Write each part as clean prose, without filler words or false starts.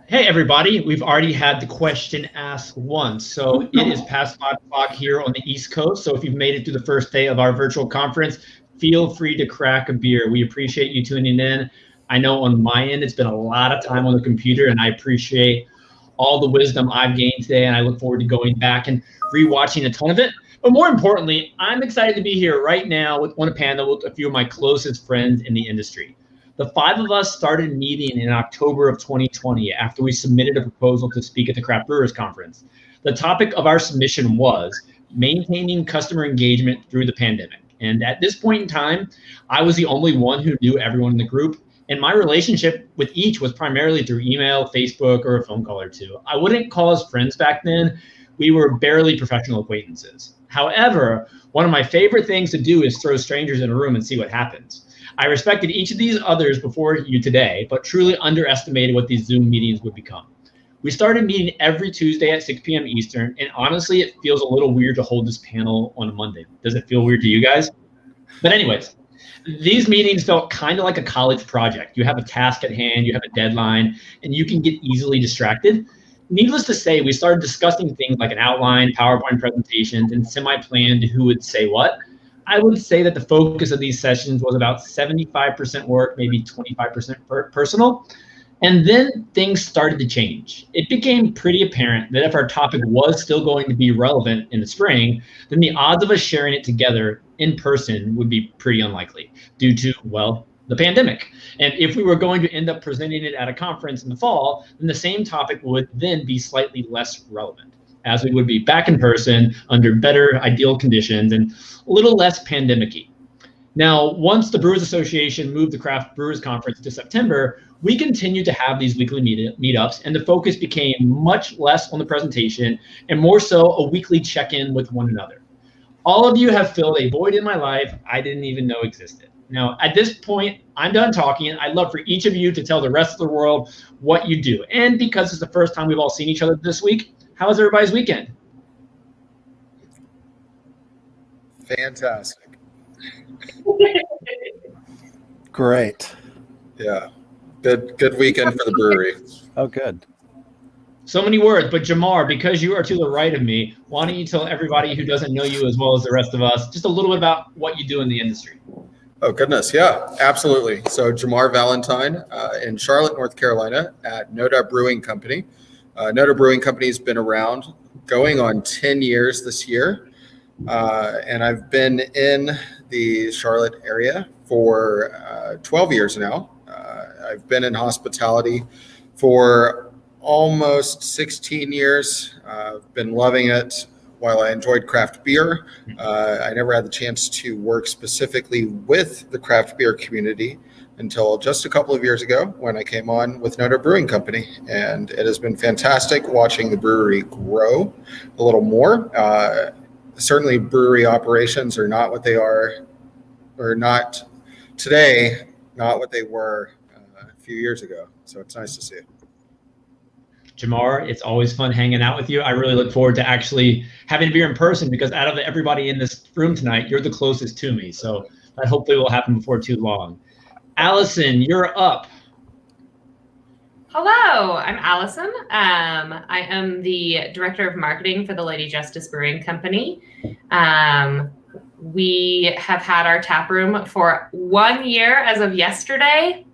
Hey, everybody. We've already had the question asked once. So it is past 5 o'clock here on the East Coast. So if you've made it through the first day of our virtual conference, feel free to crack a beer. We appreciate you tuning in. I know on my end, it's been a lot of time on the computer, and I appreciate all the wisdom I've gained today. And I look forward to going back and rewatching a ton of it. But more importantly, I'm excited to be here right now on a panel with a few of my closest friends in the industry. The 5 of us started meeting in October of 2020 after we submitted a proposal to speak at the Craft Brewers Conference. The topic of our submission was maintaining customer engagement through the pandemic. And at this point in time, I was the only one who knew everyone in the group. And my relationship with each was primarily through email, Facebook, or a phone call or two. I wouldn't call us friends back then. We were barely professional acquaintances. However, one of my favorite things to do is throw strangers in a room and see what happens. I respected each of these others before you today, but truly underestimated what these Zoom meetings would become. We started meeting every Tuesday at 6 p.m. Eastern, and honestly, it feels a little weird to hold this panel on a Monday. Does it feel weird to you guys? But anyways, these meetings felt kind of like a college project. You have a task at hand, you have a deadline, and you can get easily distracted. Needless to say, we started discussing things like an outline, PowerPoint presentations, and semi-planned who would say what. I would say that the focus of these sessions was about 75% work, maybe 25% personal. And then things started to change. It became pretty apparent that if our topic was still going to be relevant in the spring, then the odds of us sharing it together in person would be pretty unlikely due to, well, the pandemic. And if we were going to end up presenting it at a conference in the fall, then the same topic would then be slightly less relevant, as we would be back in person under better ideal conditions and a little less pandemic-y. Now, once the Brewers Association moved the Craft Brewers Conference to September, we continued to have these weekly meetups, and the focus became much less on the presentation and more so a weekly check-in with one another. All of you have filled a void in my life I didn't even know existed. Now, at this point, I'm done talking. I'd love for each of you to tell the rest of the world what you do. And because it's the first time we've all seen each other this week, how was everybody's weekend? Fantastic. Great. Yeah. Good weekend for the brewery. Oh, good. So many words, but Jamaar, because you are to the right of me, why don't you tell everybody who doesn't know you as well as the rest of us just a little bit about what you do in the industry? Oh, goodness. Yeah, absolutely. So Jamaar Valentine in Charlotte, North Carolina at NoDa Brewing Company. NoDa Brewing Company has been around going on 10 years this year. And I've been in the Charlotte area for 12 years now. I've been in hospitality for almost 16 years. I've been loving it. While I enjoyed craft beer, I never had the chance to work specifically with the craft beer community until just a couple of years ago when I came on with NoDa Brewing Company. And it has been fantastic watching the brewery grow a little more. Certainly brewery operations are not what they are, or not today, not what they were a few years ago. So it's nice to see it. Jamaar, it's always fun hanging out with you. I really look forward to actually having a beer in person because out of everybody in this room tonight, you're the closest to me. So that hopefully will happen before too long. Alison, you're up. Hello, I'm Alison. I am the Director of Marketing for the Lady Justice Brewing Company. We have had our tap room for 1 year as of yesterday.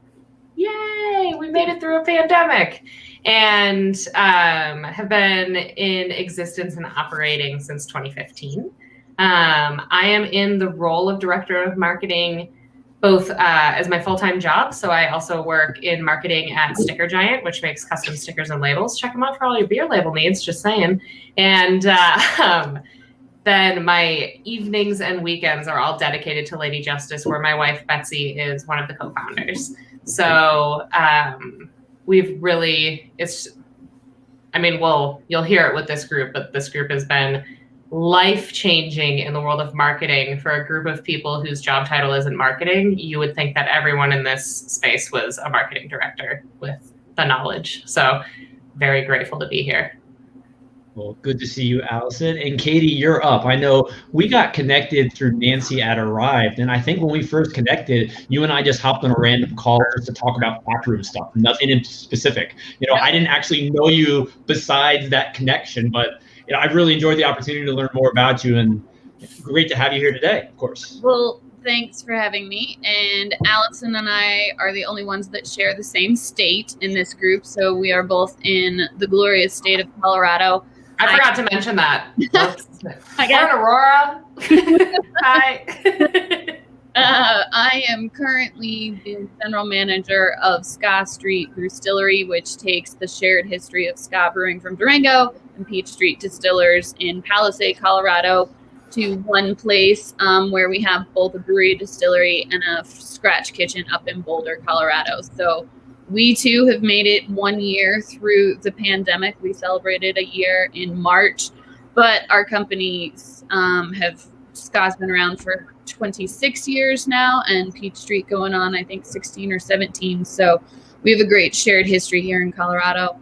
Yay, we made it through a pandemic. And have been in existence and operating since 2015. I am in the role of Director of Marketing both as my full-time job. So I also work in marketing at Sticker Giant, which makes custom stickers and labels. Check them out for all your beer label needs, just saying. And then my evenings and weekends are all dedicated to Lady Justice, where my wife, Betsy, is one of the co-founders. So we've really, you'll hear it with this group, but this group has been life-changing in the world of marketing for a group of people whose job title isn't marketing. You would think that everyone in this space was a marketing director with the knowledge. So very grateful to be here. Well, good to see you, Allison. And Katie, you're up. I know we got connected through Nancy at Arrived. And I think when we first connected, you and I just hopped on a random call just to talk about backroom stuff, nothing in specific. I didn't actually know you besides that connection, but I've really enjoyed the opportunity to learn more about you, and great to have you here today, of course. Well, thanks for having me. And Allison and I are the only ones that share the same state in this group. So we are both in the glorious state of Colorado. I forgot to mention that. I got Aurora. Hi. I am currently the general manager of Ska Street BrewStillery, which takes the shared history of ska brewing from Durango and Peach Street Distillers in Palisade, Colorado, to one place where we have both a brewery, distillery, and a scratch kitchen up in Boulder, Colorado. So we too have made it 1 year through the pandemic. We celebrated a year in March, but our companies Ska's been around for 26 years now, and Peach Street going on, I think, 16 or 17. So we have a great shared history here in Colorado.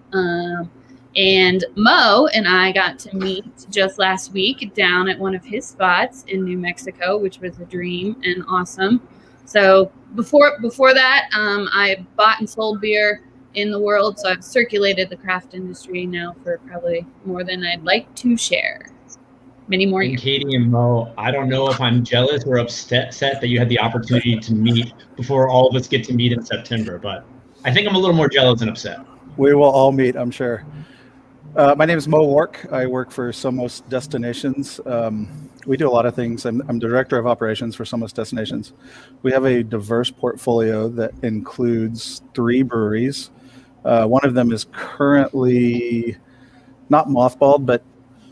And Mo and I got to meet just last week down at one of his spots in New Mexico, which was a dream and awesome. So before that, I bought and sold beer in the world. So I've circulated the craft industry now for probably more than I'd like to share. Many more years. Katie and Mo, I don't know if I'm jealous or upset that you had the opportunity to meet before all of us get to meet in September, but I think I'm a little more jealous than upset. We will all meet, I'm sure. My name is Mo Wark. I work for Somos Destinations. We do a lot of things. I'm director of operations for Somos Destinations. We have a diverse portfolio that includes 3 breweries. One of them is currently not mothballed, but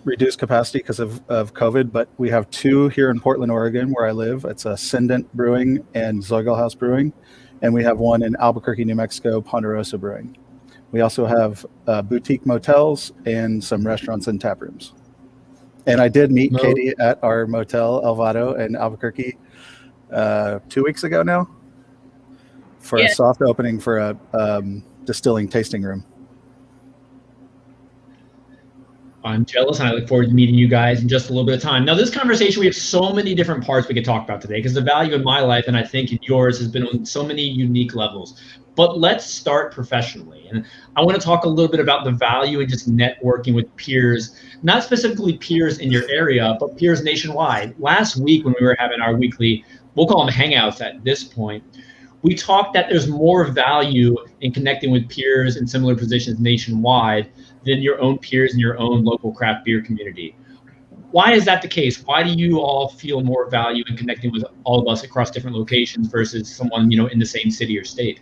reduced capacity because of COVID. But we have 2 here in Portland, Oregon, where I live. It's Ascendant Brewing and Zoigel House Brewing. And we have one in Albuquerque, New Mexico, Ponderosa Brewing. We also have boutique motels and some restaurants and tap rooms. And I did meet Katie at our motel, Elvado, in Albuquerque 2 weeks ago now for a soft opening for a distilling tasting room. I'm jealous, and I look forward to meeting you guys in just a little bit of time. Now, this conversation, we have so many different parts we could talk about today, because the value in my life, and I think in yours, has been on so many unique levels. But let's start professionally. And I want to talk a little bit about the value in just networking with peers, not specifically peers in your area, but peers nationwide. Last week, when we were having our weekly, we'll call them hangouts at this point, we talked that there's more value in connecting with peers in similar positions nationwide than your own peers in your own local craft beer community. Why is that the case? Why do you all feel more value in connecting with all of us across different locations versus someone, in the same city or state?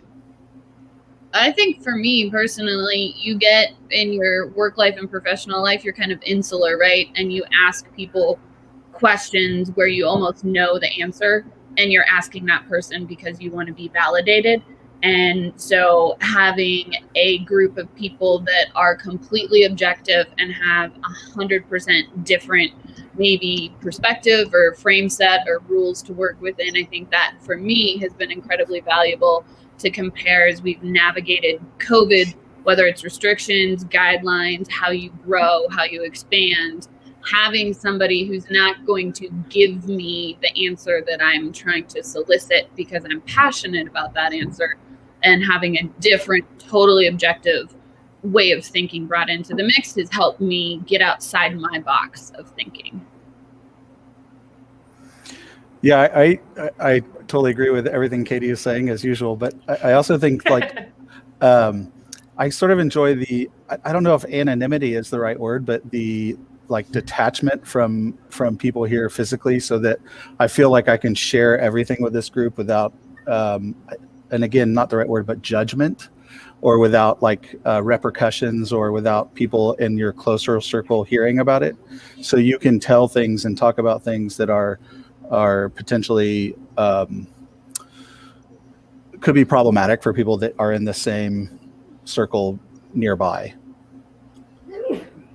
I think for me personally, you get in your work life and professional life, you're kind of insular, right? And you ask people questions where you almost know the answer, and you're asking that person because you want to be validated. And so having a group of people that are completely objective and have 100% different maybe perspective or frame set or rules to work within, I think that for me has been incredibly valuable to compare as we've navigated COVID, whether it's restrictions, guidelines, how you grow, how you expand. Having somebody who's not going to give me the answer that I'm trying to solicit because I'm passionate about that answer, and having a different, totally objective way of thinking brought into the mix has helped me get outside my box of thinking. Yeah, I totally agree with everything Katie is saying as usual, but I also think I sort of enjoy I don't know if anonymity is the right word, but the detachment from people here physically, so that I feel like I can share everything with this group without, and again, not the right word, but judgment, or without repercussions, or without people in your closer circle hearing about it. So you can tell things and talk about things that are potentially could be problematic for people that are in the same circle nearby.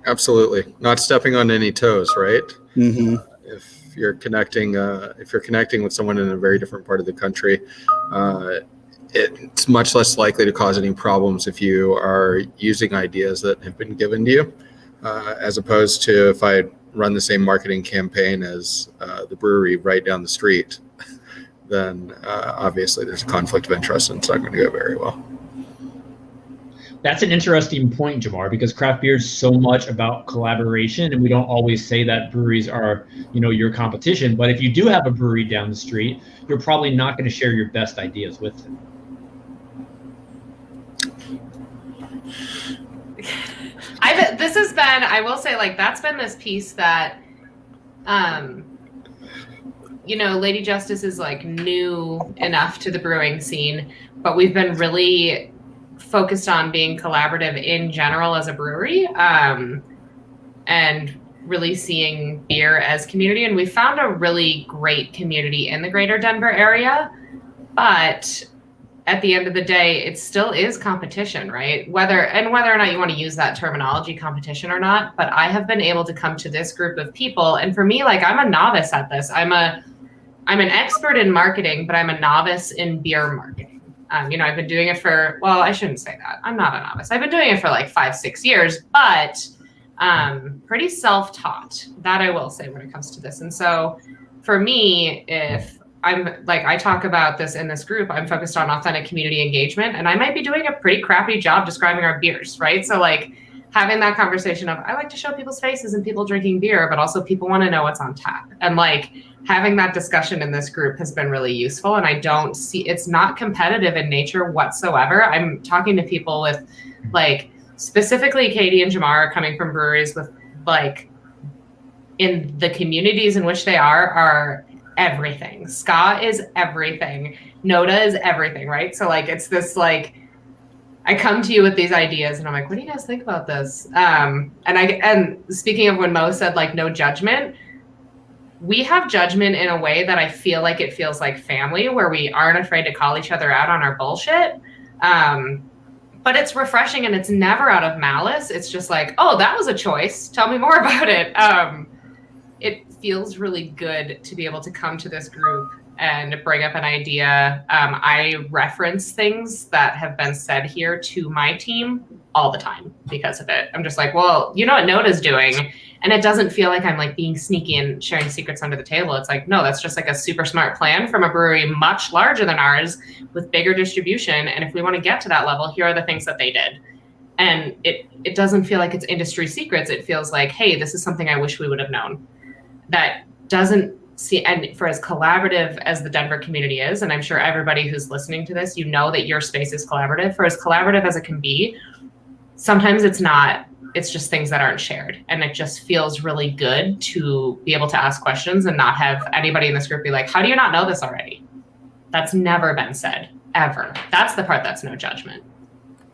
Absolutely. Not stepping on any toes, right? Mm-hmm. If you're connecting with someone in a very different part of the country, it's much less likely to cause any problems if you are using ideas that have been given to you as opposed to if I run the same marketing campaign as the brewery right down the street, then obviously there's a conflict of interest and it's not going to go very well. That's an interesting point, Jamaar, because craft beer is so much about collaboration, and we don't always say that breweries are, your competition. But if you do have a brewery down the street, you're probably not going to share your best ideas with them. I will say, like, that's been this piece that, Lady Justice is like new enough to the brewing scene, but we've been really focused on being collaborative in general as a brewery, and really seeing beer as community. And we found a really great community in the greater Denver area, but at the end of the day, it still is competition, right? Whether or not you want to use that terminology, competition or not, but I have been able to come to this group of people. And for me, like, I'm a novice at this. I'm an expert in marketing, but I'm a novice in beer marketing. I've been doing it for, well, I shouldn't say that. I'm not a novice. I've been doing it for like 5-6 years, but pretty self-taught, that I will say, when it comes to this. And so for me, if I talk about this in this group, I'm focused on authentic community engagement, and I might be doing a pretty crappy job describing our beers, right? So like having that conversation of, I like to show people's faces and people drinking beer, but also people want to know what's on tap. And like having that discussion in this group has been really useful. And I don't see, it's not competitive in nature whatsoever. I'm talking to people with, like, specifically Katie and Jamaar coming from breweries with, like, in the communities in which they are everything. Ska is everything. NoDa is everything, right? So like, it's this, like, I come to you with these ideas and I'm like, what do you guys think about this? And speaking of when Mo said, like, no judgment, we have judgment in a way that I feel like it feels like family, where we aren't afraid to call each other out on our bullshit. But it's refreshing, and it's never out of malice. It's just like, oh, that was a choice. Tell me more about it. It feels really good to be able to come to this group and bring up an idea. I reference things that have been said here to my team all the time because of it. I'm just like, well, you know what NoDa's doing? And it doesn't feel like I'm like being sneaky and sharing secrets under the table. It's like, no, that's just like a super smart plan from a brewery much larger than ours with bigger distribution. And if we want to get to that level, here are the things that they did. And it doesn't feel like it's industry secrets. It feels like, hey, this is something I wish we would have known. That doesn't see, and for as collaborative as the Denver community is, and I'm sure everybody who's listening to this, you know that your space is collaborative. For as collaborative as it can be, sometimes it's not. It's just things that aren't shared. And it just feels really good to be able to ask questions and not have anybody in this group be like, how do you not know this already? That's never been said, ever. That's the part that's no judgment.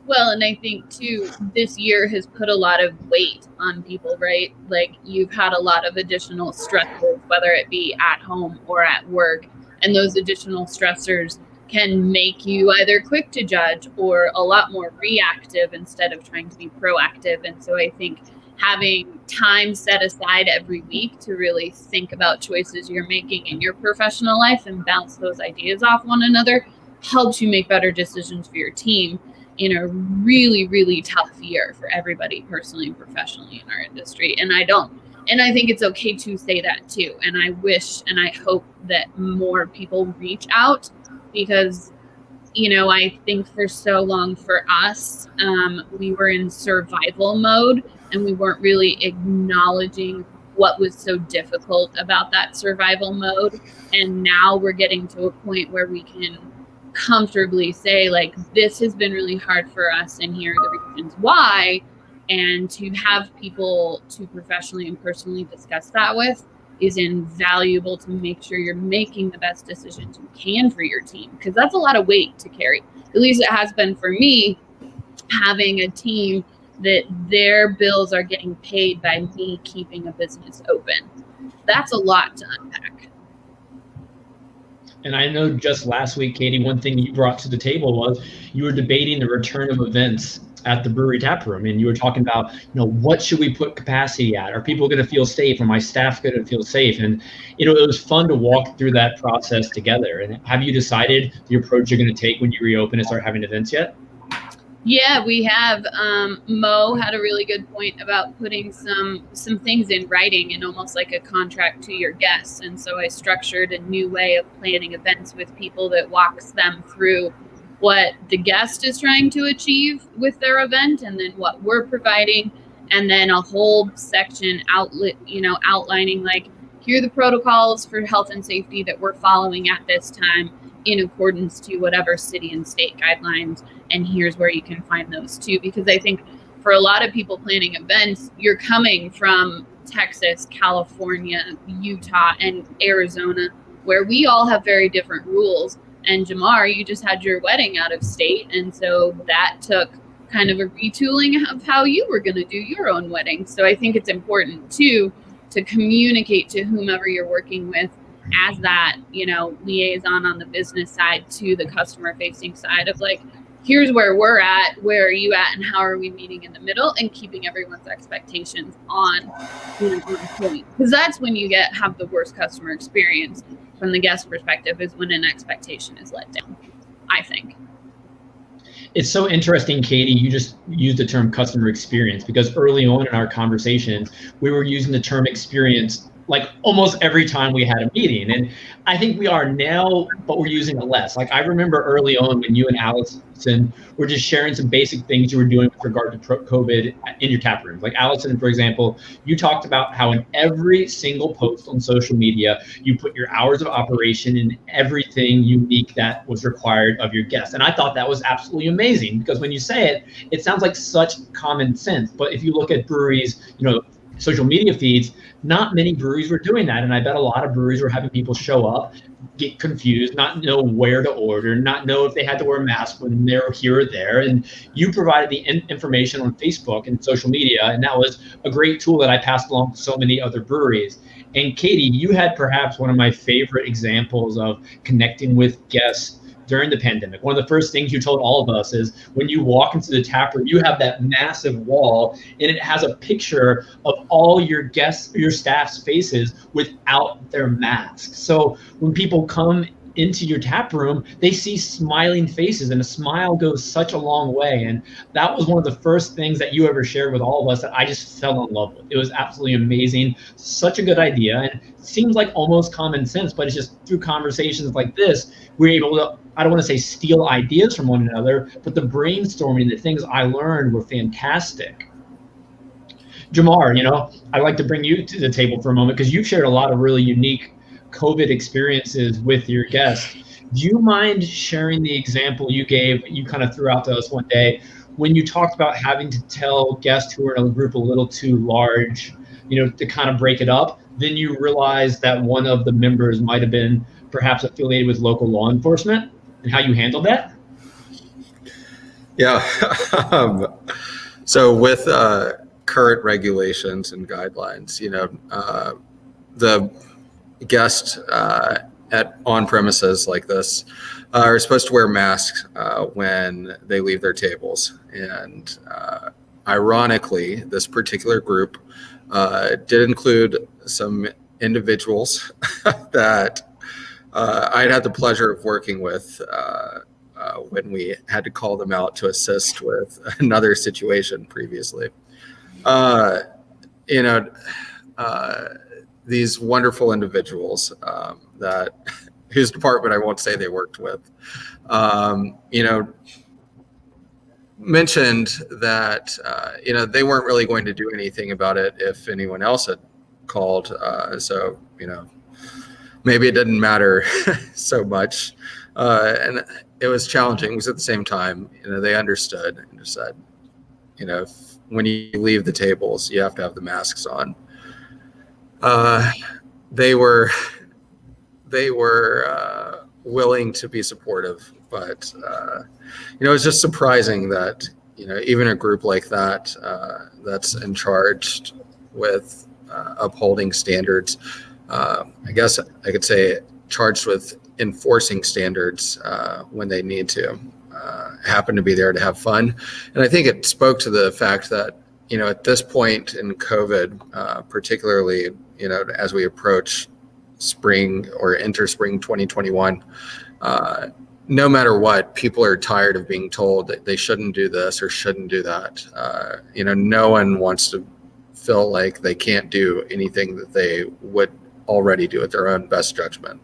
Well, and I think, too, this year has put a lot of weight on people, right? Like, you've had a lot of additional stressors, whether it be at home or at work. And those additional stressors can make you either quick to judge or a lot more reactive instead of trying to be proactive. And so I think having time set aside every week to really think about choices you're making in your professional life and bounce those ideas off one another helps you make better decisions for your team in a really, really tough year for everybody personally and professionally in our industry. And I think it's okay to say that too. And I wish and I hope that more people reach out, because, I think for so long for us, we were in survival mode and we weren't really acknowledging what was so difficult about that survival mode. And now we're getting to a point where we can comfortably say, like, this has been really hard for us and here are the reasons why. And to have people to professionally and personally discuss that with is invaluable to make sure you're making the best decisions you can for your team, because that's a lot of weight to carry. At least it has been for me, having a team that their bills are getting paid by me keeping a business open. That's a lot to unpack. And I know just last week, Katie, one thing you brought to the table was you were debating the return of events at the brewery tap room. And you were talking about, what should we put capacity at? Are people going to feel safe? Are my staff going to feel safe? And, it was fun to walk through that process together. And have you decided the approach you're going to take when you reopen and start having events yet? Yeah, we have. Mo had a really good point about putting some things in writing and almost like a contract to your guests. And so I structured a new way of planning events with people that walks them through what the guest is trying to achieve with their event, and then what we're providing, and then a whole section outlining like, here are the protocols for health and safety that we're following at this time in accordance to whatever city and state guidelines, and here's where you can find those too. Because I think for a lot of people planning events, you're coming from Texas, California, Utah, and Arizona, where we all have very different rules. And Jamaar, you just had your wedding out of state, and so that took kind of a retooling of how you were going to do your own wedding. So I think it's important too to communicate to whomever you're working with as that, liaison on the business side to the customer facing side of like, here's where we're at, where are you at, and how are we meeting in the middle, and keeping everyone's expectations on point. Because that's when you have the worst customer experience from the guest perspective, is when an expectation is let down, I think. It's so interesting, Katie, you just used the term customer experience, because early on in our conversations, we were using the term experience like almost every time we had a meeting. And I think we are now, but we're using it less. Like I remember early on when you and Alison were just sharing some basic things you were doing with regard to COVID in your tap rooms. Like Alison, for example, you talked about how in every single post on social media, you put your hours of operation and everything unique that was required of your guests. And I thought that was absolutely amazing, because when you say it, it sounds like such common sense. But if you look at breweries, social media feeds, not many breweries were doing that. And I bet a lot of breweries were having people show up, get confused, not know where to order, not know if they had to wear a mask when they're here or there. And you provided the information on Facebook and social media. And that was a great tool that I passed along to so many other breweries. And Katie, you had perhaps one of my favorite examples of connecting with guests during the pandemic. One of the first things you told all of us is when you walk into the tap room, you have that massive wall and it has a picture of all your guests, your staff's faces without their masks. So when people come into your tap room, they see smiling faces, and a smile goes such a long way. And that was one of the first things that you ever shared with all of us that I just fell in love with. It was absolutely amazing. Such a good idea. And it seems like almost common sense, but it's just through conversations like this, we're able to, I don't want to say steal ideas from one another, but the brainstorming, the things I learned were fantastic. Jamaar, I'd like to bring you to the table for a moment, because you've shared a lot of really unique COVID experiences with your guests. Do you mind sharing the example you kind of threw out to us one day when you talked about having to tell guests who were in a group a little too large, to kind of break it up? Then you realized that one of the members might have been perhaps affiliated with local law enforcement, and how you handled that? Yeah. So with current regulations and guidelines, the guest at on premises like this are supposed to wear masks when they leave their tables. And ironically, this particular group did include some individuals that I'd had the pleasure of working with when we had to call them out to assist with another situation previously. These wonderful individuals that whose department I won't say they worked with, mentioned that they weren't really going to do anything about it if anyone else had called. So maybe it didn't matter so much, and it was challenging because at the same time, they understood and just said, when you leave the tables, you have to have the masks on. They were willing to be supportive, but it was just surprising that even a group like that that's in charge with upholding standards, I guess I could say charged with enforcing standards when they need to, happen to be there to have fun. And I think it spoke to the fact that at this point in COVID, particularly, as we approach spring or enter spring 2021, no matter what, people are tired of being told that they shouldn't do this or shouldn't do that. No one wants to feel like they can't do anything that they would already do at their own best judgment.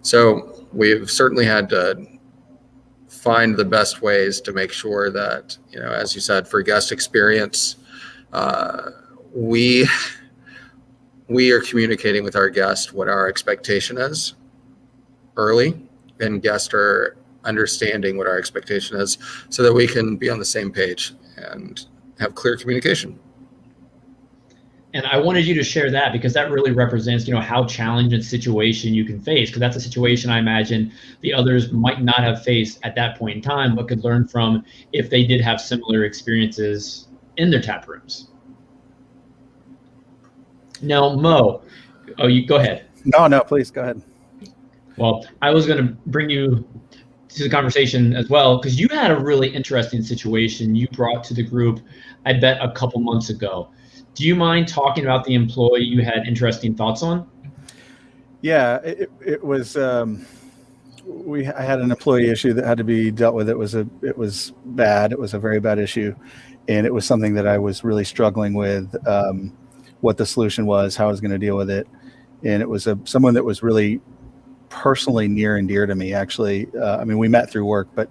So we've certainly had to find the best ways to make sure that, as you said, for guest experience, we are communicating with our guest what our expectation is early, and guests are understanding what our expectation is so that we can be on the same page and have clear communication. And I wanted you to share that because that really represents, how challenging situation you can face, because that's a situation I imagine the others might not have faced at that point in time, but could learn from if they did have similar experiences in their tap rooms. Now, Mo, you go ahead. No, please go ahead. Well, I was going to bring you to the conversation as well, because you had a really interesting situation you brought to the group, I bet, a couple months ago. Do you mind talking about the employee you had interesting thoughts on? Yeah, it was. I had an employee issue that had to be dealt with. It was bad. It was a very bad issue, and it was something that I was really struggling with. What the solution was, how I was going to deal with it, and it was someone that was really personally near and dear to me. Actually, we met through work, but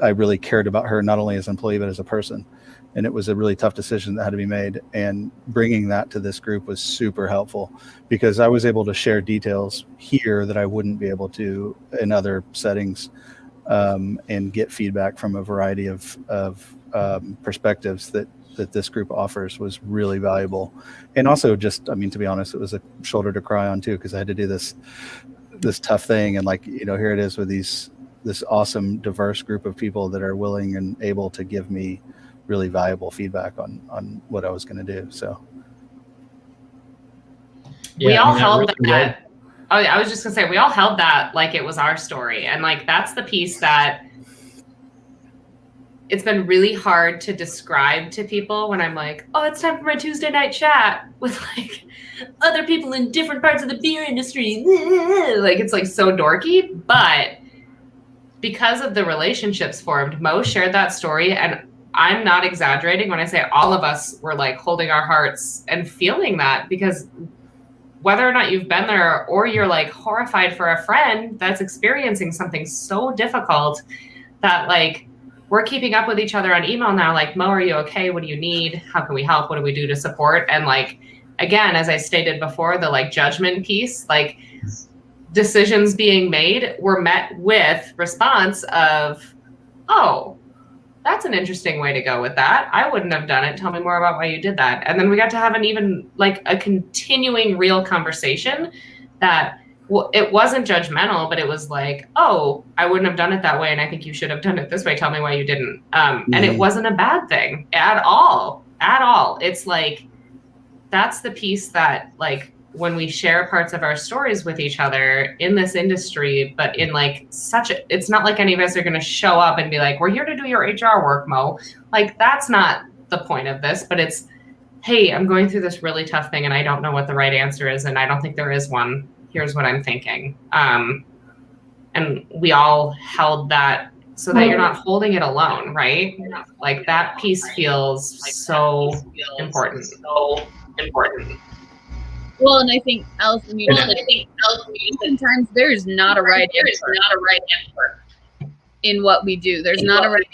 I really cared about her not only as an employee but as a person. And it was a really tough decision that had to be made. And bringing that to this group was super helpful because I was able to share details here that I wouldn't be able to in other settings, and get feedback from a variety of perspectives that this group offers was really valuable. And also just, to be honest, it was a shoulder to cry on too, because I had to do this tough thing. And here it is with this awesome, diverse group of people that are willing and able to give me really valuable feedback on what I was going to do. So we all held that. Oh, I was just gonna say, we all held that like it was our story. And that's the piece that it's been really hard to describe to people when I'm like, oh, it's time for my Tuesday night chat with other people in different parts of the beer industry. It's so dorky, but because of the relationships formed, Mo shared that story, and I'm not exaggerating when I say all of us were holding our hearts and feeling that, because whether or not you've been there or you're horrified for a friend that's experiencing something so difficult that we're keeping up with each other on email now, Mo, are you okay? What do you need? How can we help? What do we do to support? And again, as I stated before, the judgment piece, decisions being made were met with response of, oh, that's an interesting way to go with that. I wouldn't have done it. Tell me more about why you did that. And then we got to have an even a continuing real conversation that it wasn't judgmental, but it was oh, I wouldn't have done it that way. And I think you should have done it this way. Tell me why you didn't. And it wasn't a bad thing at all. It's that's the piece that when we share parts of our stories with each other in this industry, but in it's not like any of us are going to show up and be we're here to do your HR work, Mo. That's not the point of this, but it's, hey, I'm going through this really tough thing and I don't know what the right answer is. And I don't think there is one. Here's what I'm thinking. And we all held that so that you're not holding it alone, right? That piece feels so important. Well, and I think, Alison, sometimes there's not a right answer in what we do. There's not a right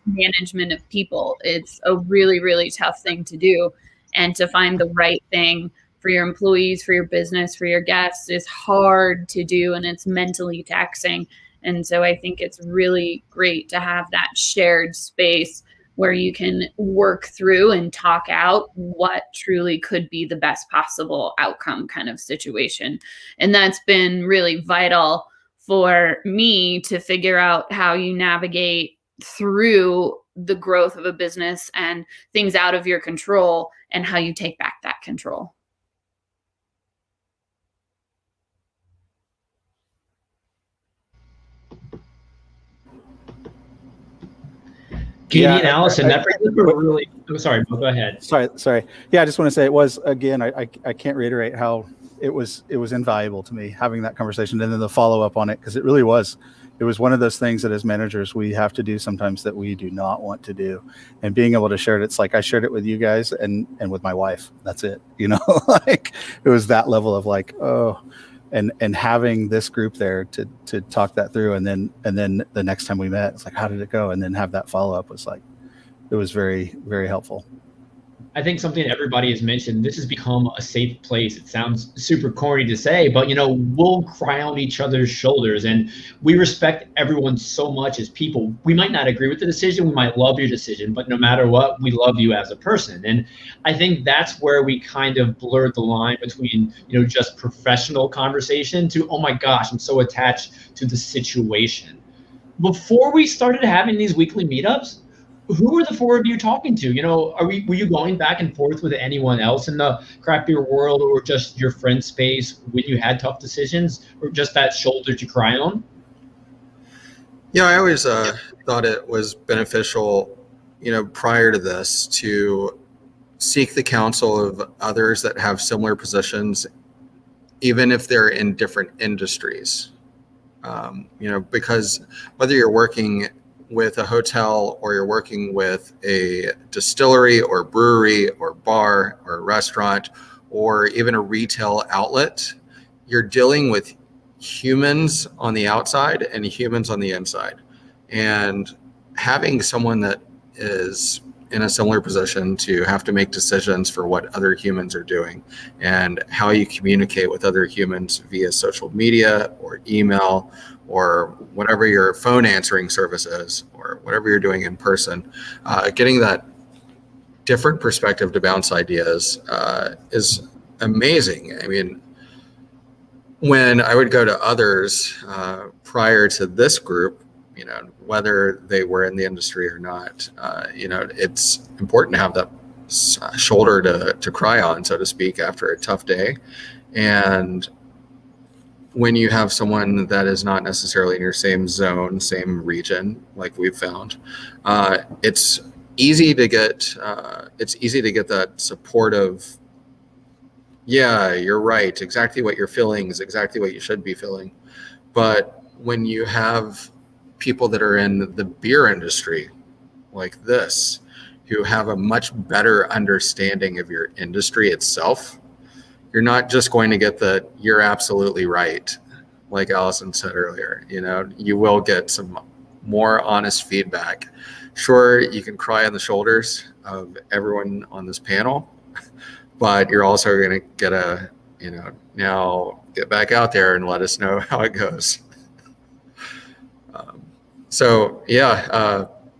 management of people. It's a really, really tough thing to do. And to find the right thing for your employees, for your business, for your guests is hard to do, and it's mentally taxing. And so I think it's really great to have that shared space where you can work through and talk out what truly could be the best possible outcome kind of situation. And that's been really vital for me to figure out how you navigate through the growth of a business and things out of your control and how you take back that control. Katie and Alison, that brings up a really, sorry, go ahead. Sorry. Yeah, I just want to say it was, again, I can't reiterate how it was invaluable to me having that conversation and then the follow up on it, because it was one of those things that as managers we have to do sometimes that we do not want to do, and being able to share it. It's like I shared it with you guys and with my wife. That's it, like it was that level of like, oh, and having this group there to talk that through, and then the next time we met, it's like, how did it go? And then have that follow up was like, it was very, very helpful. I think something everybody has mentioned, this has become a safe place. It sounds super corny to say, but we'll cry on each other's shoulders, and we respect everyone so much as people. We might not agree with the decision, we might love your decision, but no matter what, we love you as a person. And I think that's where we kind of blurred the line between, just professional conversation to, oh my gosh, I'm so attached to the situation. Before we started having these weekly meetups, who were the four of you talking to? Were you going back and forth with anyone else in the craft beer world, or just your friend space when you had tough decisions, or just that shoulder to cry on? Yeah, I always thought it was beneficial, prior to this, to seek the counsel of others that have similar positions, even if they're in different industries. Because whether you're working with a hotel or you're working with a distillery or brewery or bar or restaurant or even a retail outlet, you're dealing with humans on the outside and humans on the inside. And having someone that is in a similar position to have to make decisions for what other humans are doing and how you communicate with other humans via social media or email or whatever your phone answering service is, or whatever you're doing in person, getting that different perspective to bounce ideas is amazing. I mean, when I would go to others prior to this group, whether they were in the industry or not, it's important to have that shoulder to cry on, so to speak, after a tough day. And when you have someone that is not necessarily in your same zone, same region, like we've found, it's easy to get that supportive, yeah, you're right, exactly what you're feeling is exactly what you should be feeling. But when you have people that are in the beer industry like this, who have a much better understanding of your industry itself, you're not just going to get the "you're absolutely right," like Alison said earlier. You will get some more honest feedback. Sure, you can cry on the shoulders of everyone on this panel, but you're also going to get now get back out there and let us know how it goes.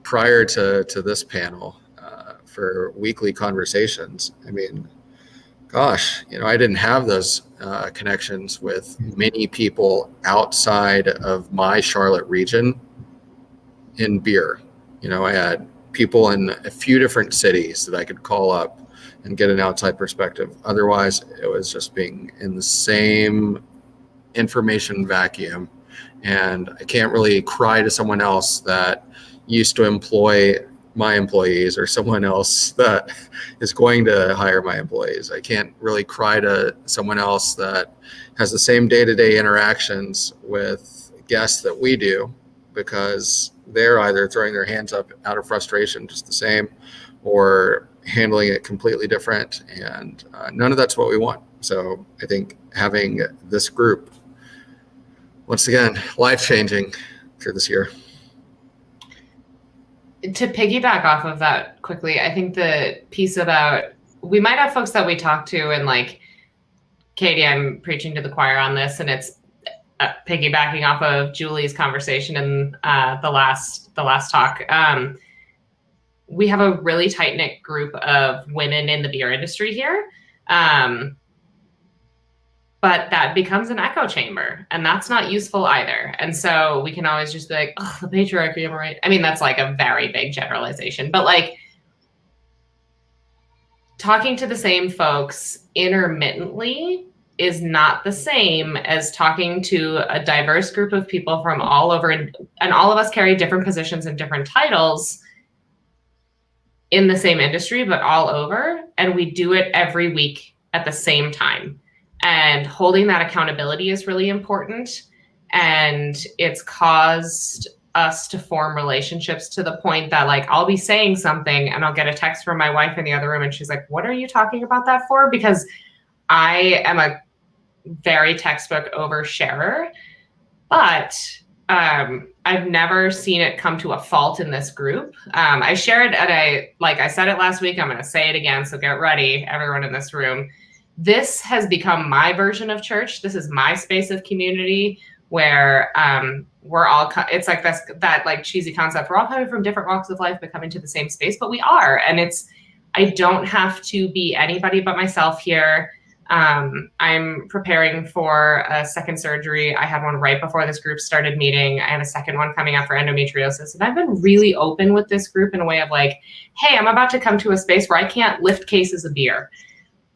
Prior to this panel, for weekly conversations, I mean, gosh, I didn't have those connections with many people outside of my Charlotte region in beer. I had people in a few different cities that I could call up and get an outside perspective. Otherwise, it was just being in the same information vacuum. And I can't really cry to someone else that used to employ my employees or someone else that is going to hire my employees. I can't really cry to someone else that has the same day-to-day interactions with guests that we do, because they're either throwing their hands up out of frustration just the same, or handling it completely different. And none of that's what we want. So I think having this group, once again, life-changing for this year. To piggyback off of that quickly, I think the piece about, we might have folks that we talk to, and like, Katie, I'm preaching to the choir on this, and it's piggybacking off of Julie's conversation in the last talk. We have a really tight-knit group of women in the beer industry here. But that becomes an echo chamber, and that's not useful either. And so we can always just be like, oh, the patriarchy, am I right? I mean, that's like a very big generalization, but like talking to the same folks intermittently is not the same as talking to a diverse group of people from all over, and all of us carry different positions and different titles in the same industry, but all over. And we do it every week at the same time. And holding that accountability is really important. And it's caused us to form relationships to the point that, like, I'll be saying something and I'll get a text from my wife in the other room and she's like, what are you talking about that for? Because I am a very textbook oversharer, but I've never seen it come to a fault in this group. I shared like I said it last week, I'm going to say it again. So get ready, everyone in this room. This has become my version of church. This is my space of community where we're all, it's like that like cheesy concept. We're all coming from different walks of life, but coming to the same space, but we are. And I don't have to be anybody but myself here. I'm preparing for a second surgery. I had one right before this group started meeting. I have a second one coming up for endometriosis. And I've been really open with this group in a way of like, hey, I'm about to come to a space where I can't lift cases of beer.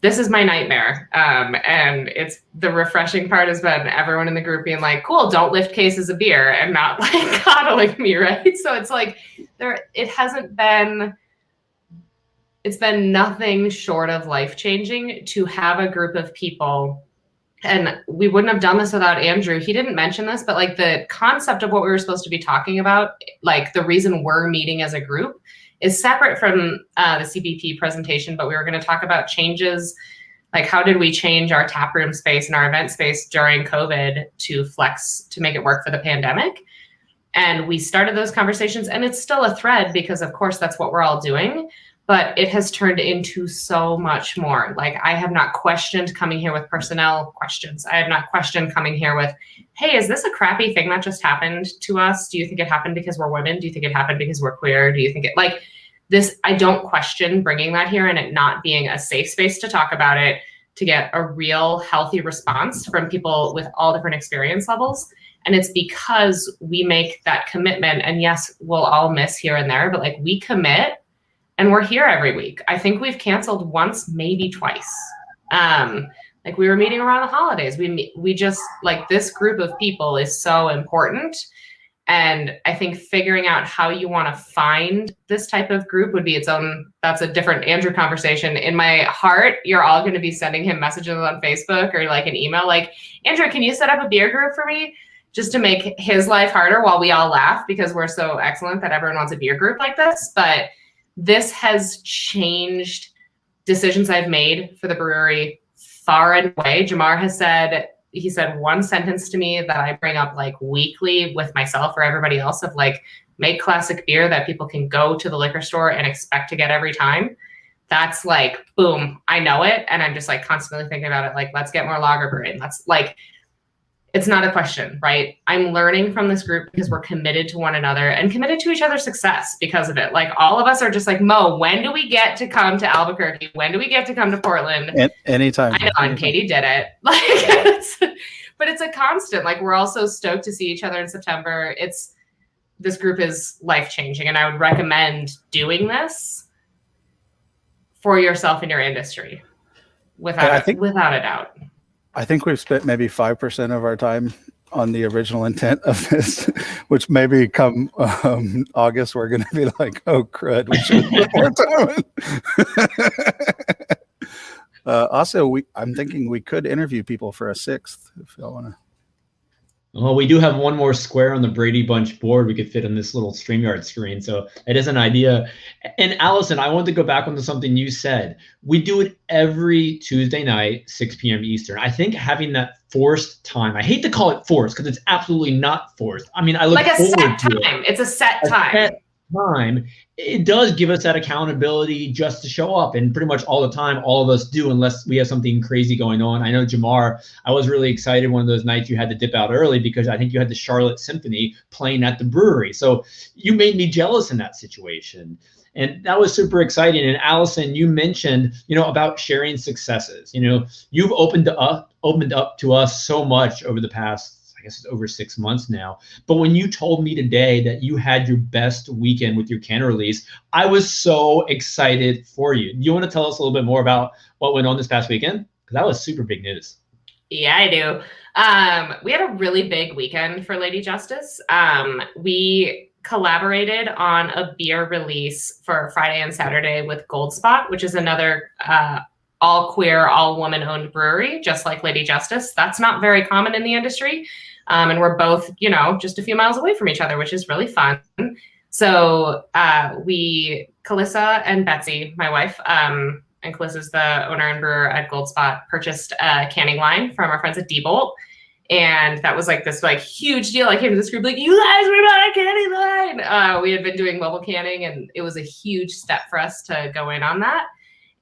This is my nightmare. And it's the refreshing part has been everyone in the group being like, cool, don't lift cases of beer, and not like coddling me, right? So it's like it's been nothing short of life-changing to have a group of people. And we wouldn't have done this without Andrew. He didn't mention this, but like the concept of what we were supposed to be talking about, like the reason we're meeting as a group, is separate from the CBP presentation, but we were going to talk about changes, like how did we change our taproom space and our event space during COVID to flex, to make it work for the pandemic. And we started those conversations, and it's still a thread because of course that's what we're all doing, but it has turned into so much more. Like I have not questioned coming here with personnel questions. I have not questioned coming here with, hey, is this a crappy thing that just happened to us? Do you think it happened because we're women? Do you think it happened because we're queer? Do you think it like this? I don't question bringing that here and it not being a safe space to talk about it, to get a real healthy response from people with all different experience levels. And it's because we make that commitment. And yes, we'll all miss here and there, but like we commit and we're here every week. I think we've canceled once, maybe twice. Like we were meeting around the holidays. We just like this group of people is so important. And I think figuring out how you want to find this type of group would be its own, that's a different Andrew conversation. In my heart, you're all going to be sending him messages on Facebook or like an email like, Andrew, can you set up a beer group for me? Just to make his life harder while we all laugh because we're so excellent that everyone wants a beer group like this. But this has changed decisions I've made for the brewery far and away. Jamaar has said, he said one sentence to me that I bring up like weekly with myself or everybody else of like, make classic beer that people can go to the liquor store and expect to get every time. That's like, boom, I know it. And I'm just like constantly thinking about it. Like, let's get more lager brewing. That's like, it's not a question, right? I'm learning from this group because we're committed to one another and committed to each other's success because of it. Like all of us are just like, Mo, when do we get to come to Albuquerque? When do we get to come to Portland? Anytime. I know, and Katie did it. Like, but it's a constant. Like we're all so stoked to see each other in September. This group is life-changing, and I would recommend doing this for yourself in your industry without a doubt. I think we've spent maybe 5% of our time on the original intent of this, which maybe come August, we're going to be like, oh, crud, we should put more time. Also, I'm thinking we could interview people for a 6th if y'all want to. Well, we do have one more square on the Brady Bunch board we could fit on this little StreamYard screen. So it is an idea. And Allison, I want to go back onto something you said. We do it every Tuesday night, 6 p.m. Eastern. I think having that forced time, I hate to call it forced because it's absolutely not forced. I mean, I look like a forward set to time. it. It's a set time. It does give us that accountability just to show up, and pretty much all the time all of us do unless we have something crazy going on. I know, Jamaar, I was really excited one of those nights you had to dip out early because I think you had the Charlotte Symphony playing at the brewery, so you made me jealous in that situation, and that was super exciting. And Allison, you mentioned about sharing successes. You've opened up to us so much over the past, I guess it's over 6 months now. But when you told me today that you had your best weekend with your can release, I was so excited for you. Do you want to tell us a little bit more about what went on this past weekend? Because that was super big news. Yeah, I do. We had a really big weekend for Lady Justice. We collaborated on a beer release for Friday and Saturday with Gold Spot, which is another all queer, all woman owned brewery, just like Lady Justice. That's not very common in the industry. And we're both, just a few miles away from each other, which is really fun. So Calissa and Betsy, my wife, and Calissa's the owner and brewer at Gold Spot, purchased a canning line from our friends at D-Bolt. And that was like this huge deal. I came to this group like, you guys were not a canning line. We had been doing mobile canning, and it was a huge step for us to go in on that.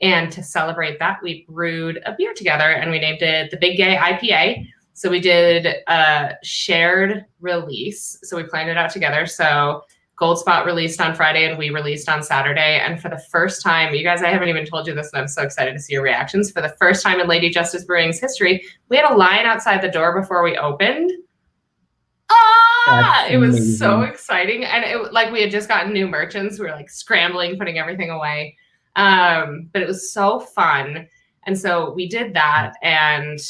And to celebrate that, we brewed a beer together, and we named it the Big Gay IPA. So we did a shared release. So we planned it out together. So Gold Spot released on Friday and we released on Saturday. And for the first time, you guys, I haven't even told you this, and I'm so excited to see your reactions. For the first time in Lady Justice Brewing's history, we had a line outside the door before we opened. It was so exciting. And we had just gotten new merchants. We were like scrambling, putting everything away. But it was so fun. And so we did that, and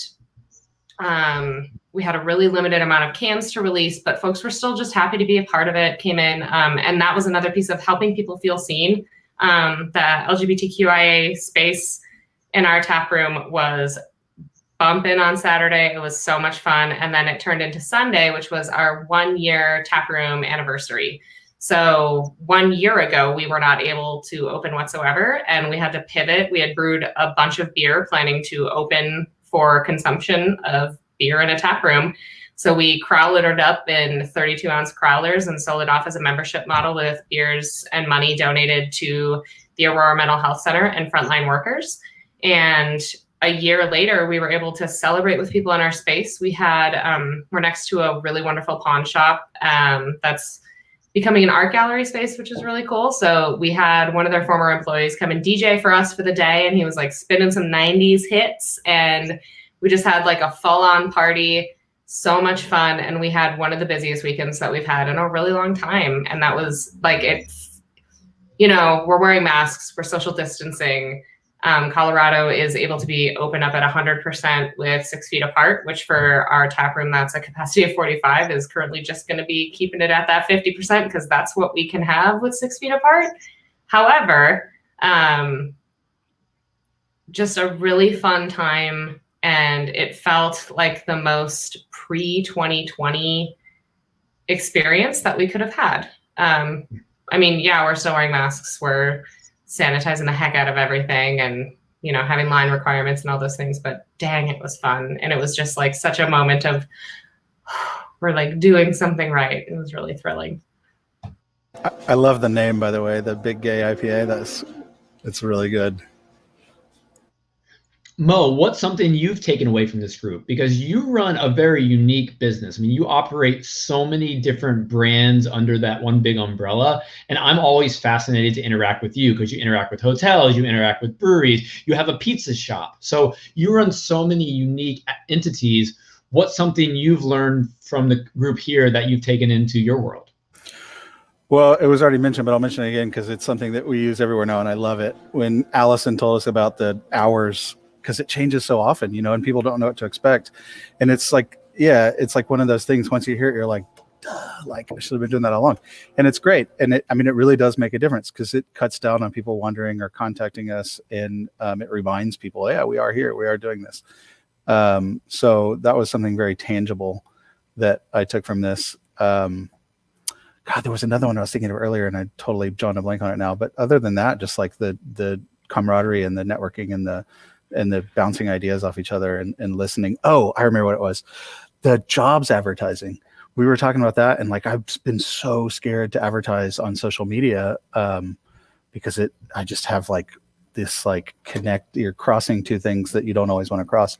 we had a really limited amount of cans to release, but folks were still just happy to be a part of it, came in. And that was another piece of helping people feel seen. The LGBTQIA space in our tap room was bumping on Saturday. It was so much fun. And then it turned into Sunday, which was our 1 year tap room anniversary. So 1 year ago, we were not able to open whatsoever, and we had to pivot. We had brewed a bunch of beer, planning to open for consumption of beer in a tap room. So we crowd-littered up in 32-ounce crowlers and sold it off as a membership model with beers and money donated to the Aurora Mental Health Center and frontline workers. And a year later, we were able to celebrate with people in our space. We had, we're next to a really wonderful pawn shop that's becoming an art gallery space, which is really cool. So we had one of their former employees come and DJ for us for the day, and he was like spinning some 90s hits, and we just had like a full-on party, so much fun. And we had one of the busiest weekends that we've had in a really long time. And that was like, we're wearing masks, we're social distancing. Colorado is able to be open up at 100% with 6 feet apart, which for our tap room, that's a capacity of 45, is currently just going to be keeping it at that 50% because that's what we can have with 6 feet apart. However, just a really fun time, and it felt like the most pre-2020 experience that we could have had. We're still wearing masks, we're sanitizing the heck out of everything, and having line requirements and all those things, but dang, it was fun. And it was just like such a moment of we're like doing something right. It was really thrilling. I love the name, by the way, the Big Gay IPA. It's really good. Mo, what's something you've taken away from this group? Because you run a very unique business. I mean, you operate so many different brands under that one big umbrella. And I'm always fascinated to interact with you because you interact with hotels, you interact with breweries, you have a pizza shop. So you run so many unique entities. What's something you've learned from the group here that you've taken into your world? Well, it was already mentioned, but I'll mention it again because it's something that we use everywhere now, and I love it. When Alison told us about the hours, because it changes so often, and people don't know what to expect. And it's like, it's like one of those things, once you hear it, you're like, duh, like I should have been doing that all along. And it's great. And it really does make a difference because it cuts down on people wondering or contacting us. And it reminds people, yeah, we are here, we are doing this. So that was something very tangible that I took from this. God, there was another one I was thinking of earlier and I totally drawn a blank on it now. But other than that, just like the camaraderie and the networking and the bouncing ideas off each other and listening. Oh, I remember what it was. The jobs advertising. We were talking about that. And like, I've been so scared to advertise on social media because I just have like this, like you're crossing two things that you don't always want to cross.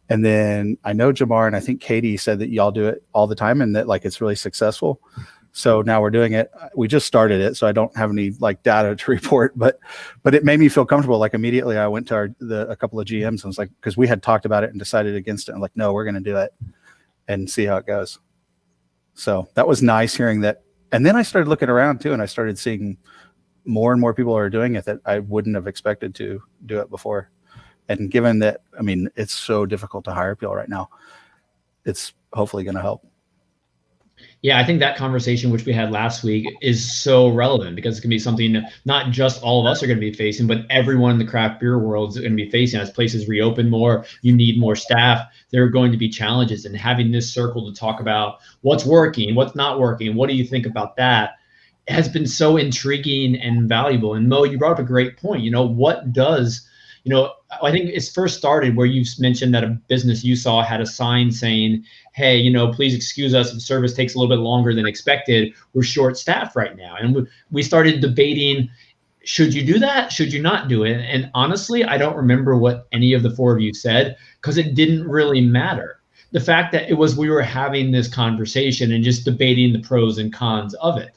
And then I know Jamaar and I think Katie said that y'all do it all the time and that like, it's really successful. So now we're doing it. We just started it, so I don't have any like data to report, but it made me feel comfortable. Like immediately I went to a couple of GMs and was like, because we had talked about it and decided against it. I'm like, no, we're going to do it and see how it goes. So that was nice hearing that. And then I started looking around too, and I started seeing more and more people are doing it that I wouldn't have expected to do it before. And given that, it's so difficult to hire people right now, it's hopefully going to help. Yeah, I think that conversation which we had last week is so relevant because it can be something not just all of us are going to be facing, but everyone in the craft beer world is going to be facing. As places reopen more, you need more staff. There are going to be challenges, and having this circle to talk about what's working, what's not working, what do you think about that, has been so intriguing and valuable. And Mo, you brought up a great point. What does I think it's first started where you mentioned that a business you saw had a sign saying, hey, please excuse us if service takes a little bit longer than expected. We're short staffed right now. And we started debating, should you do that? Should you not do it? And honestly, I don't remember what any of the four of you said because it didn't really matter. The fact that we were having this conversation and just debating the pros and cons of it.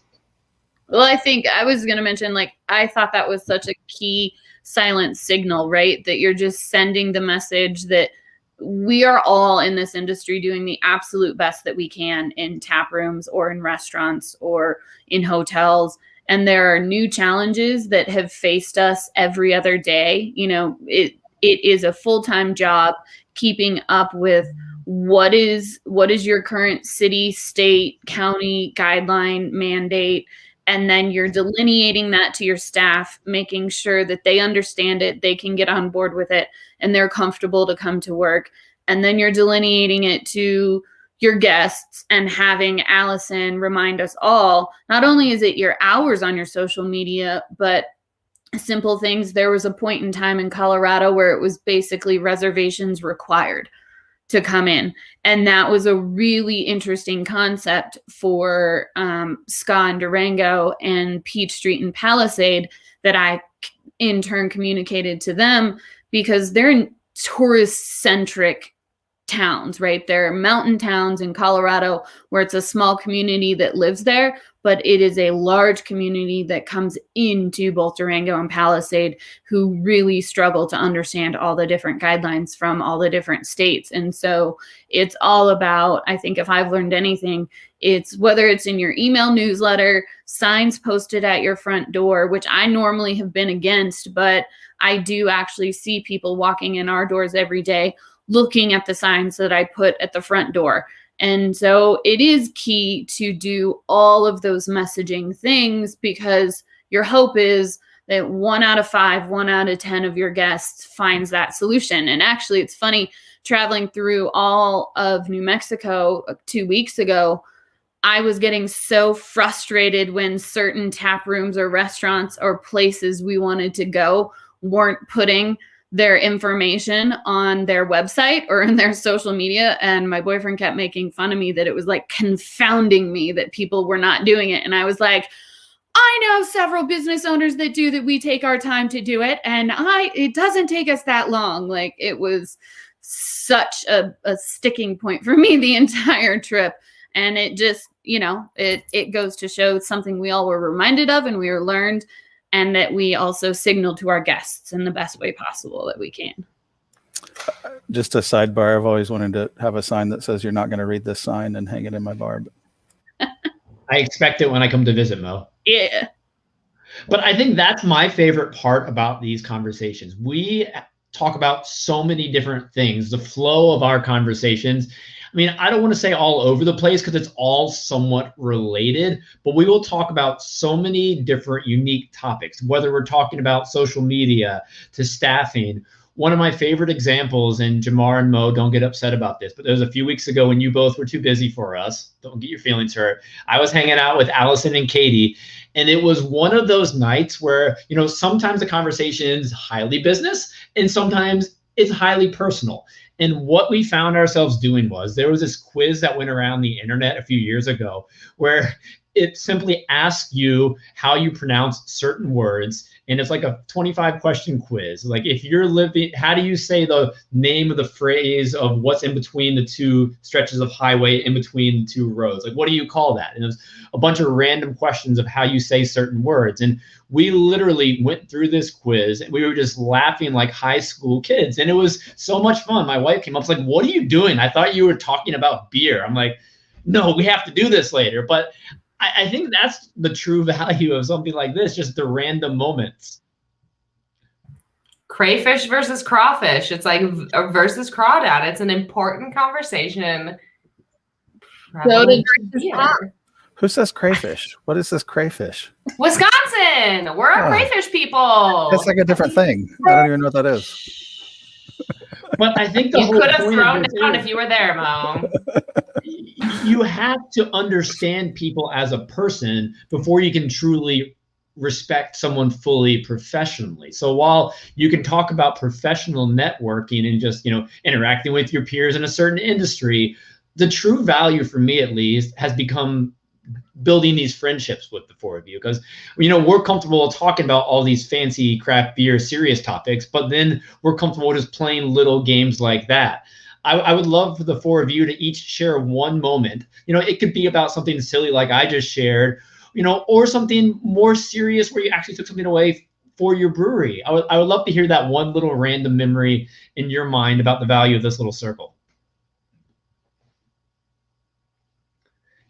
Well, I think I was going to mention, I thought that was such a key silent signal, right? That you're just sending the message that we are all in this industry doing the absolute best that we can in tap rooms or in restaurants or in hotels. And there are new challenges that have faced us every other day. It is a full-time job keeping up with what is your current city, state, county guideline mandate. And then you're delineating that to your staff, making sure that they understand it, they can get on board with it, and they're comfortable to come to work. And then you're delineating it to your guests and having Alison remind us all, not only is it your hours on your social media, but simple things. There was a point in time in Colorado where it was basically reservations required to come in. And that was a really interesting concept for Ska and Durango and Peach Street and Palisade that I in turn communicated to them because they're tourist-centric towns, right? They're mountain towns in Colorado where it's a small community that lives there, but it is a large community that comes into both Durango and Palisade who really struggle to understand all the different guidelines from all the different states. And so it's all about, I think if I've learned anything, it's whether it's in your email newsletter, signs posted at your front door, which I normally have been against, but I do actually see people walking in our doors every day looking at the signs that I put at the front door. And so it is key to do all of those messaging things because your hope is that 1 out of 5, 1 out of 10 of your guests finds that solution. And actually, it's funny, traveling through all of New Mexico 2 weeks ago, I was getting so frustrated when certain tap rooms or restaurants or places we wanted to go weren't putting their information on their website or in their social media. And my boyfriend kept making fun of me that it was confounding me that people were not doing it. And I was like, I know several business owners that do that. We take our time to do it. And it doesn't take us that long. It was such a sticking point for me the entire trip. And it just, it goes to show something we all were reminded of and we were learned, and that we also signal to our guests in the best way possible that we can. Just a sidebar, I've always wanted to have a sign that says you're not going to read this sign and hang it in my bar. I expect it when I come to visit, Mo. Yeah. But I think that's my favorite part about these conversations. We talk about so many different things, the flow of our conversations. I mean, I don't want to say all over the place because it's all somewhat related, but we will talk about so many different unique topics, whether we're talking about social media to staffing. One of my favorite examples, and Jamaar and Mo, don't get upset about this, but there was a few weeks ago when you both were too busy for us. Don't get your feelings hurt. I was hanging out with Alison and Katie, and it was one of those nights where, sometimes the conversation is highly business and sometimes it's highly personal. And what we found ourselves doing was there was this quiz that went around the internet a few years ago where it simply asks you how you pronounce certain words. And it's like a 25-question quiz. Like if you're living, how do you say the name of the phrase of what's in between the two stretches of highway in between the two roads? Like, what do you call that? And it was a bunch of random questions of how you say certain words. And we literally went through this quiz and we were just laughing like high school kids. And it was so much fun. My wife came up, was like, what are you doing? I thought you were talking about beer. I'm like, no, we have to do this later. But I think that's the true value of something like this, just the random moments. Crayfish versus crawfish. It's like versus crawdad. It's an important conversation Soda versus pop. Who says crayfish? What is this crayfish? Wisconsin. We're a crayfish people. That's like a different thing. I don't even know what that is. But I think the You whole could have point thrown of it this down is, if you were there, Mo. you have to understand people as a person before you can truly respect someone fully professionally. So while you can talk about professional networking and just, interacting with your peers in a certain industry, the true value for me, at least, has become building these friendships with the four of you, because we're comfortable talking about all these fancy craft beer serious topics, but then we're comfortable just playing little games like that. I would love for the four of you to each share one moment. It could be about something silly like I just shared, or something more serious where you actually took something away for your brewery. I would love to hear that one little random memory in your mind about the value of this little circle.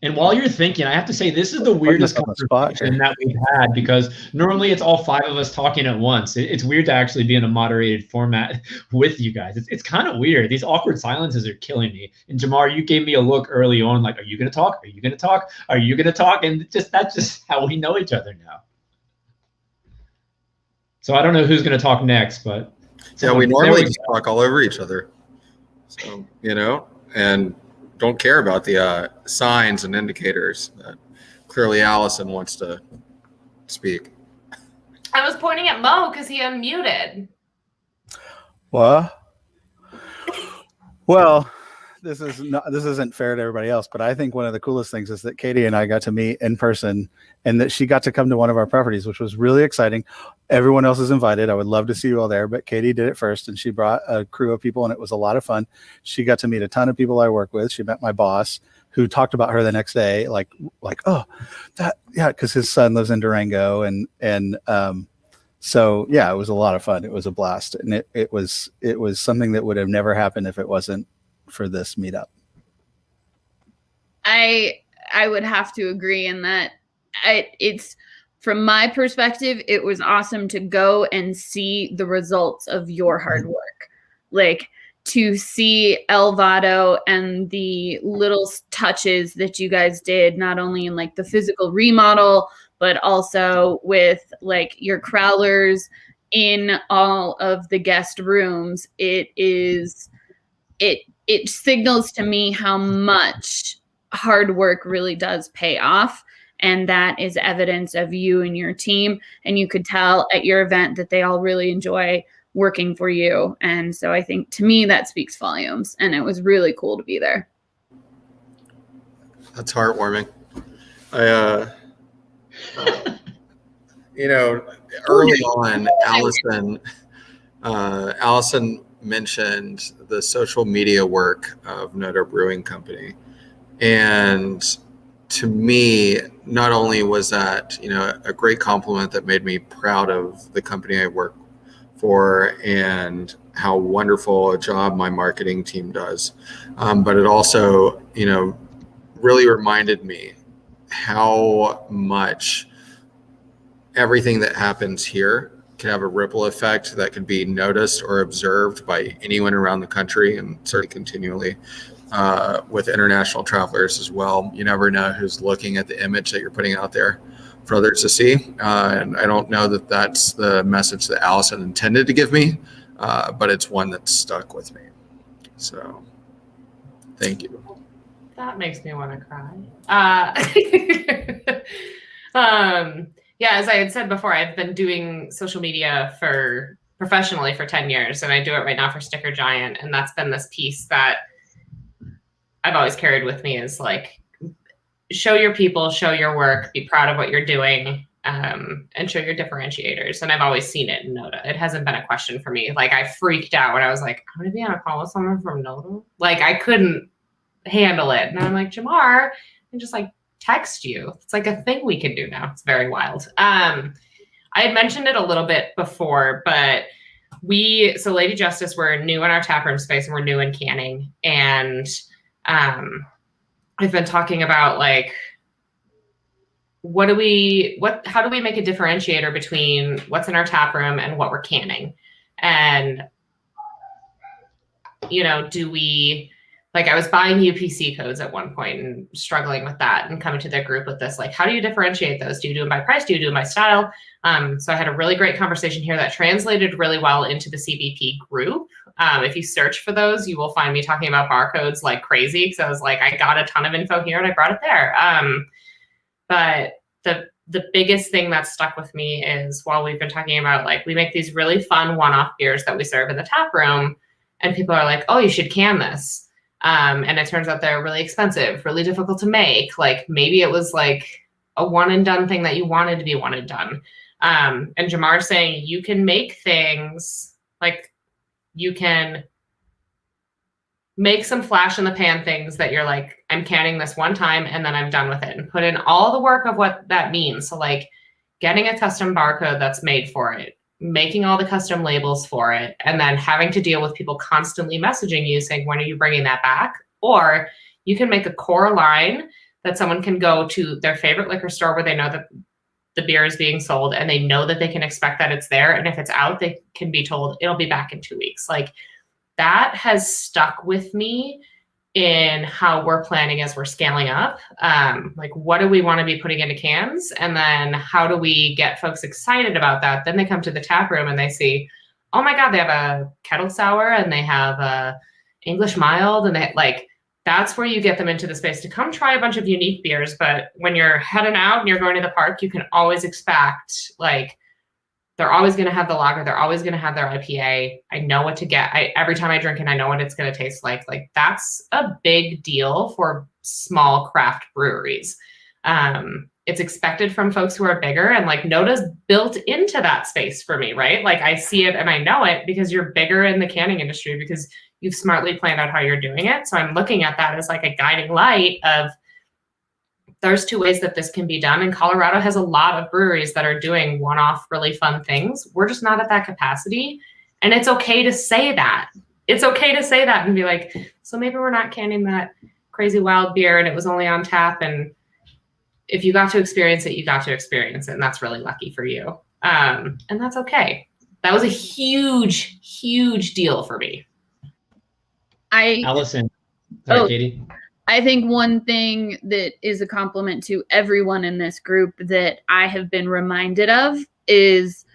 And while you're thinking, I have to say, this is the weirdest conversation that we've had, because normally it's all five of us talking at once. It's weird to actually be in a moderated format with you guys. It's kind of weird. These awkward silences are killing me. And Jamaar, you gave me a look early on, like, are you going to talk? Are you going to talk? Are you going to talk? And that's just how we know each other now. So I don't know who's going to talk next, but. Yeah, we normally just talk all over each other. So, and don't care about the signs and indicators that clearly Alison wants to speak. I was pointing at Mo because he unmuted. What? Well, this isn't fair to everybody else, but I think one of the coolest things is that Katie and I got to meet in person, and that she got to come to one of our properties, which was really exciting. Everyone else is invited. I would love to see you all there, but Katie did it first, and she brought a crew of people, and it was a lot of fun. She got to meet a ton of people I work with. She met my boss, who talked about her the next day, because his son lives in Durango, and so yeah, it was a lot of fun. It was a blast, and it was something that would have never happened if it wasn't for this meetup. I would have to agree in that. It's from my perspective, it was awesome to go and see the results of your hard work, like to see Elvado and the little touches that you guys did, not only in like the physical remodel, but also with like your crowlers in all of the guest rooms. It signals to me how much hard work really does pay off. And that is evidence of you and your team. And you could tell at your event that they all really enjoy working for you. And so I think, to me, that speaks volumes. And it was really cool to be there. That's heartwarming. Early on, Alison mentioned the social media work of NoDa Brewing Company. And to me, not only was that, a great compliment that made me proud of the company I work for and how wonderful a job my marketing team does, but it also, really reminded me how much everything that happens here can have a ripple effect that can be noticed or observed by anyone around the country, and certainly continually with international travelers as well. You never know who's looking at the image that you're putting out there for others to see. And I don't know that that's the message that Alison intended to give me, but it's one that's stuck with me. So thank you. That makes me want to cry. Yeah, as I had said before, I've been doing social media professionally for 10 years, and I do it right now for Sticker Giant. And that's been this piece that I've always carried with me, is like, show your people, show your work, be proud of what you're doing, and show your differentiators. And I've always seen it in NoDa. It hasn't been a question for me. Like, I freaked out when I was like, I'm going to be on a call with someone from NoDa. Like, I couldn't handle it. And I'm like, Jamaar, and just like text you. It's like a thing we can do now. It's very wild. I had mentioned it a little bit before, but so Lady Justice, we're new in our taproom space, and we're new in canning. And I've been talking about like, how do we make a differentiator between what's in our taproom and what we're canning? And, like I was buying UPC codes at one point and struggling with that, and coming to their group with this, like, how do you differentiate those? Do you do them by price? Do you do them by style? So I had a really great conversation here that translated really well into the CBP group. If you search for those, you will find me talking about barcodes like crazy, because I was like, I got a ton of info here and I brought it there. But the biggest thing that stuck with me is, while we've been talking about, like, we make these really fun one-off beers that we serve in the tap room, and people are like, oh, you should can this. And it turns out they're really expensive, really difficult to make. Like, maybe it was like a one and done thing that you wanted to be one and done. And Jamaar saying you can make things, like, you can make some flash in the pan things that you're like, I'm canning this one time and then I'm done with it, and put in all the work of what that means. So like getting a custom barcode that's made for it, making all the custom labels for it, and then having to deal with people constantly messaging you saying, when are you bringing that back? Or you can make a core line that someone can go to their favorite liquor store where they know that the beer is being sold, and they know that they can expect that it's there. And if it's out, they can be told it'll be back in 2 weeks. Like, that has stuck with me in how we're planning as we're scaling up. Like, what do we want to be putting into cans? And then how do we get folks excited about that? Then they come to the tap room and they see, oh my God, they have a kettle sour and they have a English mild, and they like, that's where you get them into the space to come try a bunch of unique beers. But when you're heading out and you're going to the park, you can always expect, like, they're always going to have the lager. They're always going to have their IPA. I know what to get. Every time I drink it, I know what it's going to taste like. Like, that's a big deal for small craft breweries. It's expected from folks who are bigger, and like NoDa's built into that space for me, right? Like, I see it and I know it because you're bigger in the canning industry, because you've smartly planned out how you're doing it. So I'm looking at that as like a guiding light of, there's two ways that this can be done. And Colorado has a lot of breweries that are doing one-off really fun things. We're just not at that capacity. And it's okay to say that. It's okay to say that and be like, so maybe we're not canning that crazy wild beer and it was only on tap. And if you got to experience it, you got to experience it. And that's really lucky for you. And that's okay. That was a huge, huge deal for me. Alison. Sorry, Katie. I think one thing that is a compliment to everyone in this group that I have been reminded of is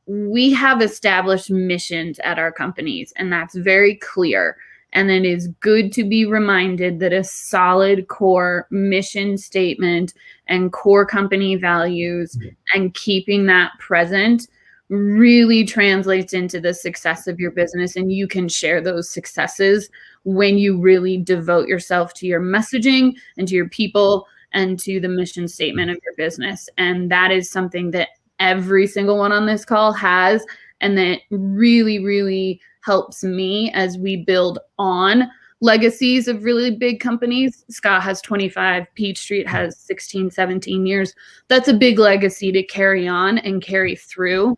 we have established missions at our companies, and that's very clear. And it is good to be reminded that a solid core mission statement and core company values and keeping that present really translates into the success of your business. And you can share those successes when you really devote yourself to your messaging and to your people and to the mission statement of your business. And that is something that every single one on this call has, and that really, really helps me as we build on legacies of really big companies. Scott has 25, Peach Street has 16, 17 years. That's a big legacy to carry on and carry through.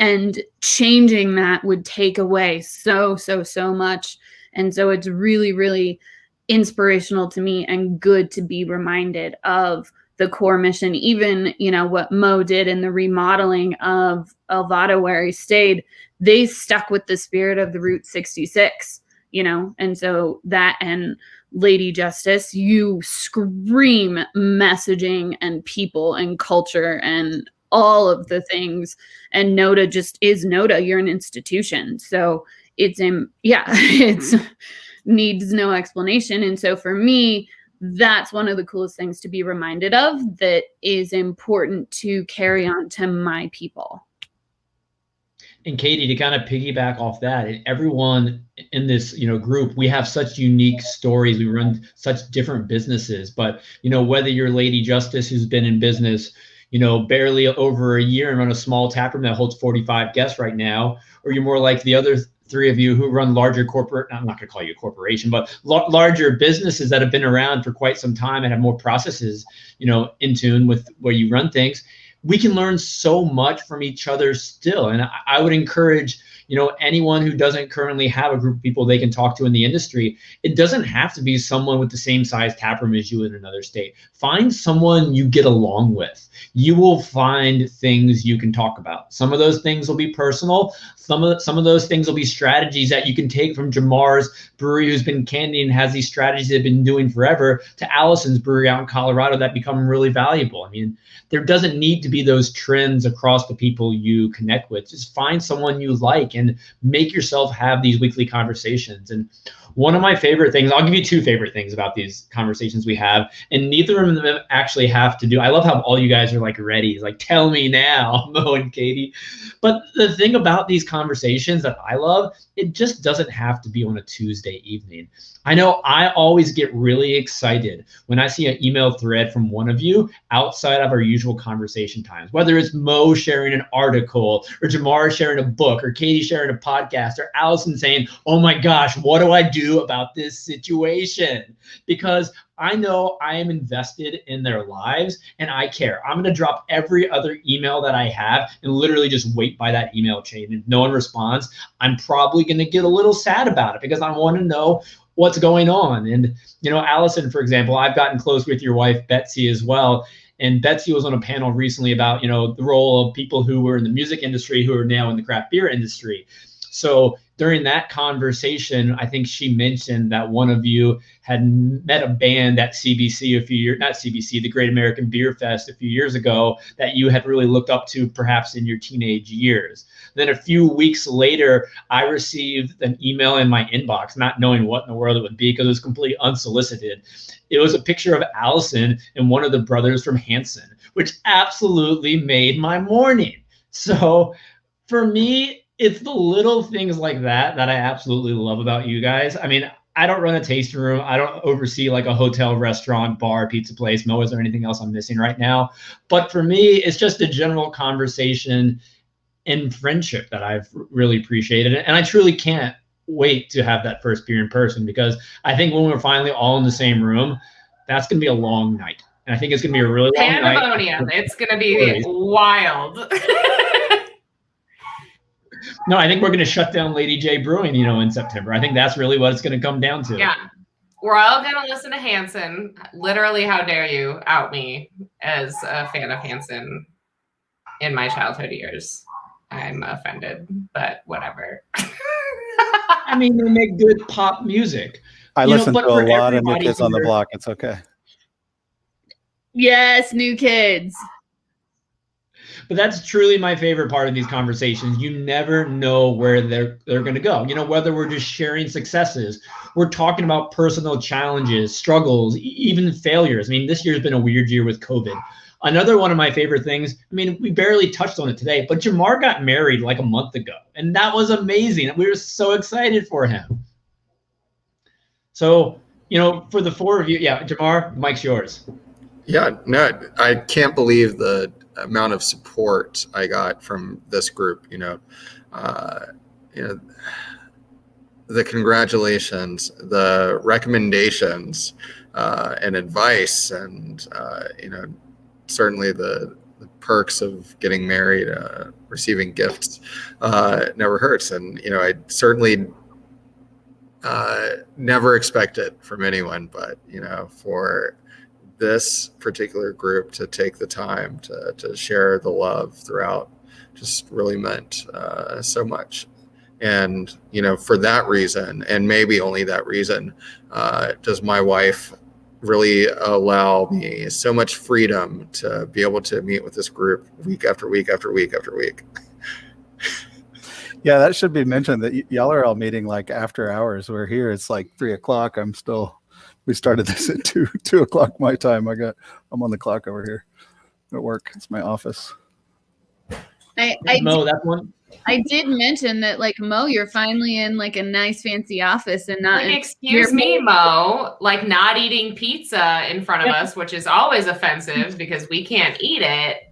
And changing that would take away so much. And so it's really, really inspirational to me and good to be reminded of the core mission. Even, you know, what Mo did in the remodeling of Elvado where he stayed, they stuck with the spirit of the Route 66, you know, and so that, and Lady Justice, you scream messaging and people and culture and all of the things. And NoDa just is NoDa. You're an institution. So it's needs no explanation. And so for me, that's one of the coolest things to be reminded of that is important to carry on to my people. And Katie, to kind of piggyback off that, and everyone in this, you know, group, we have such unique stories. We run such different businesses, but, you know, whether you're Lady Justice, who's been in business, you know, barely over a year and run a small tap room that holds 45 guests right now, or you're more like the other three of you who run larger corporate, I'm not going to call you a corporation, but larger businesses that have been around for quite some time and have more processes, you know, in tune with where you run things. We can learn so much from each other still. And I would encourage, you know, anyone who doesn't currently have a group of people they can talk to in the industry, it doesn't have to be someone with the same size tap room as you in another state. Find someone you get along with. you will find things you can talk about. Some of those things will be personal. Some of those things will be strategies that you can take from Jamar's brewery, who's been candying and has these strategies they've been doing forever, to Alison's brewery out in Colorado that become really valuable. I mean, there doesn't need to be those trends across the people you connect with. Just find someone you like and make yourself have these weekly conversations. And one of my favorite things, I'll give you two favorite things about these conversations we have, and neither of them actually have to do. I love how all you guys are like ready. It's like, tell me now, Mo and Katie. But the thing about these conversations that I love, it just doesn't have to be on a Tuesday evening. I know I always get really excited when I see an email thread from one of you outside of our usual conversation times, whether it's Mo sharing an article or Jamaar sharing a book or Katie sharing a podcast or Alison saying, oh my gosh, what do I do about this situation? Because I know I am invested in their lives and I care. I'm going to drop every other email that I have and literally just wait by that email chain. If no one responds, I'm probably going to get a little sad about it because I want to know what's going on. And, you know, Alison, for example, I've gotten close with your wife, Betsy, as well. And Betsy was on a panel recently about, you know, the role of people who were in the music industry who are now in the craft beer industry. So during that conversation, I think she mentioned that one of you had met a band at CBC the Great American Beer Fest a few years ago that you had really looked up to perhaps in your teenage years. Then a few weeks later, I received an email in my inbox, not knowing what in the world it would be because it was completely unsolicited. It was a picture of Alison and one of the brothers from Hanson, which absolutely made my morning. So for me, it's the little things like that I absolutely love about you guys. I mean, I don't run a tasting room. I don't oversee like a hotel, restaurant, bar, pizza place. Mo, is there anything else I'm missing right now? But for me, it's just a general conversation and friendship that I've really appreciated. And I truly can't wait to have that first beer in person because I think when we're finally all in the same room, that's going to be a long night. And I think it's going to be a really long night. Pandemonium. It's going to be wild. No, I think we're going to shut down Lady J Brewing, you know, in September. I think that's really what it's going to come down to. Yeah. We're all going to listen to Hanson. Literally, how dare you out me as a fan of Hanson in my childhood years. I'm offended, but whatever. I mean, they make good pop music. I listen to a lot of New Kids on the Block. It's okay. Yes, New Kids. But that's truly my favorite part of these conversations. You never know where they're going to go. You know, whether we're just sharing successes, we're talking about personal challenges, struggles, even failures. I mean, this year's been a weird year with COVID. Another one of my favorite things, I mean, we barely touched on it today, but Jamaar got married like a month ago, and that was amazing. We were so excited for him. So, you know, for the four of you, yeah, Jamaar, mic's yours. Yeah, no, I can't believe the amount of support I got from this group. You know, the congratulations, the recommendations, and advice, and certainly the perks of getting married, receiving gifts, never hurts. And I certainly never expect it from anyone, but for this particular group to take the time to share the love throughout just really meant so much. And for that reason, and maybe only that reason, does my wife really allow me so much freedom to be able to meet with this group week after week after week after week. Yeah, that should be mentioned that y'all are all meeting like after hours. We're here, it's like 3:00. We started this at 2 o'clock my time. I'm on the clock over here at work. It's my office. Mo, that one. I did mention that, like, Mo, you're finally in like a nice fancy office and not. Excuse me, Mo, like not eating pizza in front of us, which is always offensive because we can't eat it.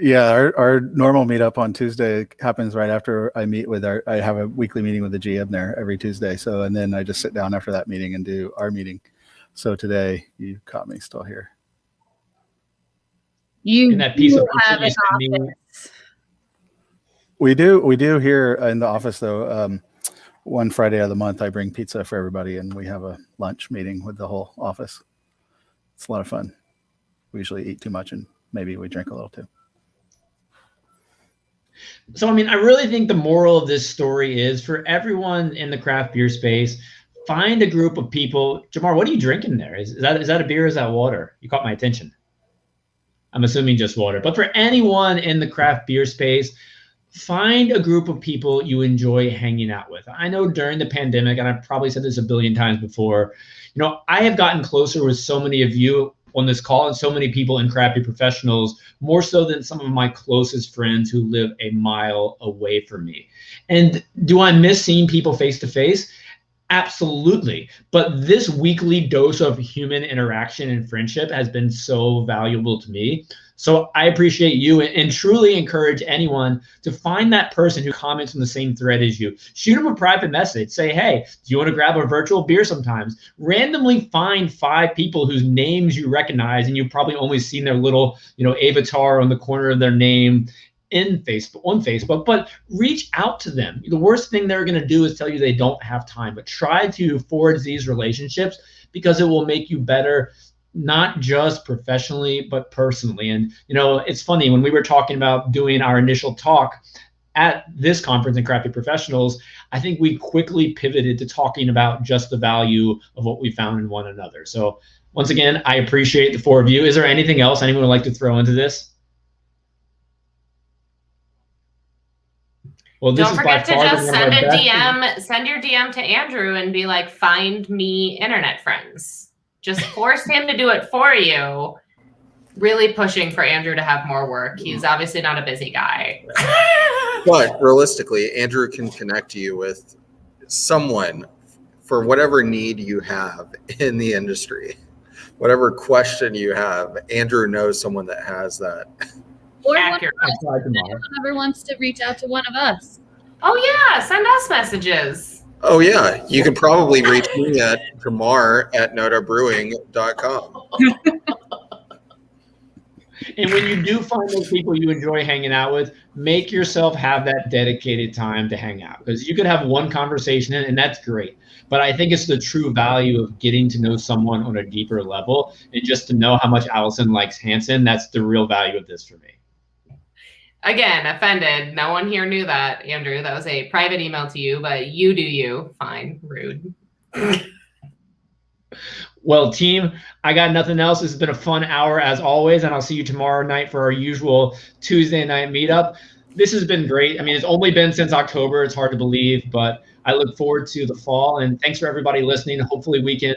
Yeah, our normal meetup on Tuesday happens right after I meet with I have a weekly meeting with the GM there every Tuesday. So, and then I just sit down after that meeting and do our meeting. So today you caught me still here. You that piece of have an office. We do here in the office though. One Friday of the month, I bring pizza for everybody, and we have a lunch meeting with the whole office. It's a lot of fun. We usually eat too much and maybe we drink a little too. So, I mean, I really think the moral of this story is for everyone in the craft beer space, find a group of people. Jamaar, what are you drinking there? Is that a beer or is that water? You caught my attention. I'm assuming just water. But for anyone in the craft beer space, find a group of people you enjoy hanging out with. I know during the pandemic, and I've probably said this a billion times before, I have gotten closer with so many of you on this call and so many people in craft beer professionals, more so than some of my closest friends who live a mile away from me. And do I miss seeing people face to face? Absolutely. But this weekly dose of human interaction and friendship has been so valuable to me. So I appreciate you and truly encourage anyone to find that person who comments on the same thread as you. Shoot them a private message. Say, hey, do you want to grab a virtual beer sometimes? Randomly find 5 people whose names you recognize, and you've probably only seen their little, avatar on the corner of their name on Facebook, but reach out to them. The worst thing they're going to do is tell you they don't have time, but try to forge these relationships because it will make you better, not just professionally, but personally. And, it's funny, when we were talking about doing our initial talk at this conference in Craft Beer Professionals, I think we quickly pivoted to talking about just the value of what we found in one another. So once again, I appreciate the 4 of you. Is there anything else anyone would like to throw into this? Well, don't forget to just send a DM, send your DM to Andrew and be like, find me internet friends. Just force him to do it for you. Really pushing for Andrew to have more work. He's obviously not a busy guy. But realistically, Andrew can connect you with someone for whatever need you have in the industry. Whatever question you have, Andrew knows someone that has that. Or whoever wants to reach out to one of us. Oh, yeah. Send us messages. Oh, yeah. You can probably reach me at Jamaar@NoDaBrewing.com. And when you do find those people you enjoy hanging out with, make yourself have that dedicated time to hang out. Because you could have one conversation and that's great. But I think it's the true value of getting to know someone on a deeper level. And just to know how much Alison likes Hanson, that's the real value of this for me. Again, offended. No one here knew that, Andrew. That was a private email to you, but you do you. Fine. Rude. Well, team, I got nothing else. This has been a fun hour as always, and I'll see you tomorrow night for our usual Tuesday night meetup. This has been great. I mean, it's only been since October. It's hard to believe, but I look forward to the fall. And thanks for everybody listening. Hopefully we can,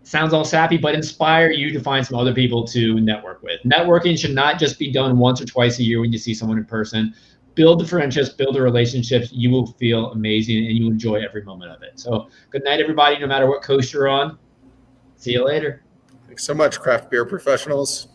sounds all sappy, but inspire you to find some other people to network with. Networking should not just be done once or twice a year when you see someone in person. Build the friendships, build the relationships. You will feel amazing and you enjoy every moment of it. So good night, everybody, no matter what coast you're on. See you later. Thanks so much, craft beer professionals.